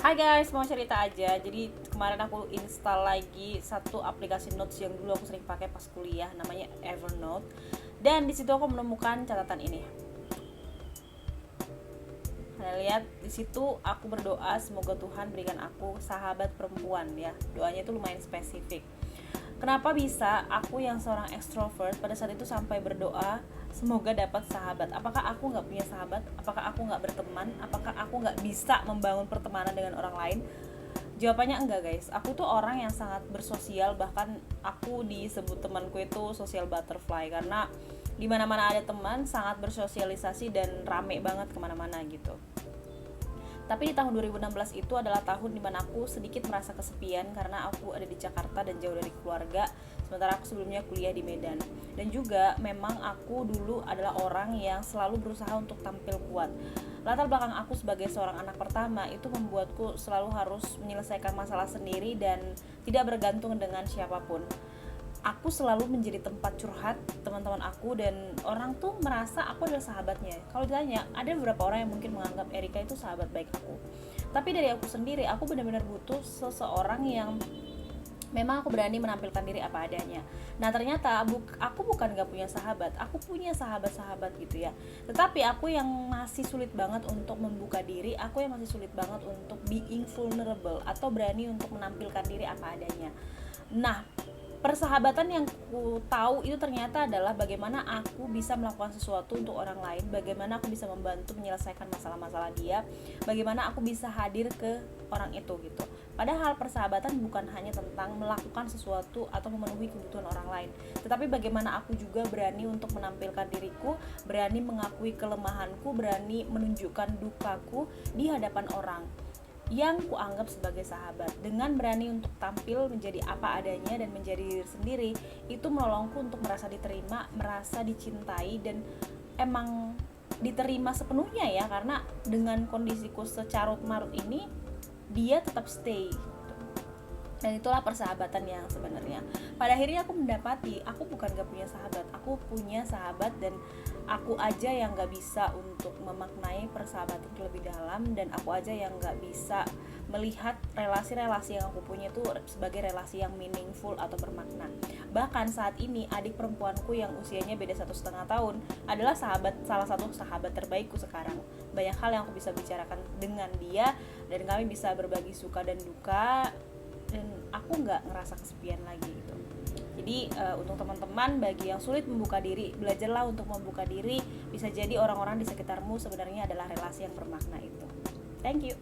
Hai guys, mau cerita aja. Jadi kemarin aku install lagi satu aplikasi notes yang dulu aku sering pakai pas kuliah, namanya Evernote. Dan di situ aku menemukan catatan ini. Kalian lihat di situ aku berdoa semoga Tuhan berikan aku sahabat perempuan ya. Doanya itu lumayan spesifik. Kenapa bisa aku yang seorang extrovert pada saat itu sampai berdoa semoga dapat sahabat? Apakah aku nggak punya sahabat? Apakah aku nggak berteman? Apakah aku nggak bisa membangun pertemanan dengan orang lain? Jawabannya enggak guys. Aku tuh orang yang sangat bersosial, bahkan aku disebut temanku itu social butterfly karena dimana mana ada teman sangat bersosialisasi dan rame banget kemana-mana gitu. Tapi di tahun 2016 itu adalah tahun dimana aku sedikit merasa kesepian karena aku ada di Jakarta dan jauh dari keluarga, sementara aku sebelumnya kuliah di Medan. Dan juga memang aku dulu adalah orang yang selalu berusaha untuk tampil kuat. Latar belakang aku sebagai seorang anak pertama itu membuatku selalu harus menyelesaikan masalah sendiri dan tidak bergantung dengan siapapun. Aku selalu menjadi tempat curhat teman-teman aku dan orang tuh merasa aku adalah sahabatnya. Kalau ditanya, ada beberapa orang yang mungkin menganggap Erika itu sahabat baik aku. Tapi dari aku sendiri, aku benar-benar butuh seseorang yang memang aku berani menampilkan diri apa adanya. Nah ternyata aku bukan gak punya sahabat, aku punya sahabat-sahabat gitu ya. Tetapi aku yang masih sulit banget untuk membuka diri, aku yang masih sulit banget untuk being vulnerable atau berani untuk menampilkan diri apa adanya. Nah, persahabatan yang ku tahu itu ternyata adalah bagaimana aku bisa melakukan sesuatu untuk orang lain, bagaimana aku bisa membantu menyelesaikan masalah-masalah dia, bagaimana aku bisa hadir ke orang itu gitu. Padahal persahabatan bukan hanya tentang melakukan sesuatu atau memenuhi kebutuhan orang lain, tetapi bagaimana aku juga berani untuk menampilkan diriku, berani mengakui kelemahanku, berani menunjukkan dukaku di hadapan orang yang kuanggap sebagai sahabat. Dengan berani untuk tampil menjadi apa adanya dan menjadi diri sendiri, itu menolongku untuk merasa diterima, merasa dicintai, dan emang diterima sepenuhnya ya, karena dengan kondisiku secarut marut ini dia tetap stay. Dan itulah persahabatan yang sebenarnya. Pada akhirnya aku mendapati aku bukan gak punya sahabat, aku punya sahabat dan aku aja yang gak bisa untuk memaknai persahabatan lebih dalam, dan aku aja yang gak bisa melihat relasi-relasi yang aku punya itu sebagai relasi yang meaningful atau bermakna. Bahkan saat ini adik perempuanku yang usianya beda 1,5 tahun adalah salah satu sahabat terbaikku sekarang. Banyak hal yang aku bisa bicarakan dengan dia dan kami bisa berbagi suka dan duka, dan aku nggak ngerasa kesepian lagi gitu. Jadi untuk teman-teman bagi yang sulit membuka diri, belajarlah untuk membuka diri. Bisa jadi orang-orang di sekitarmu sebenarnya adalah relasi yang bermakna itu. Thank you.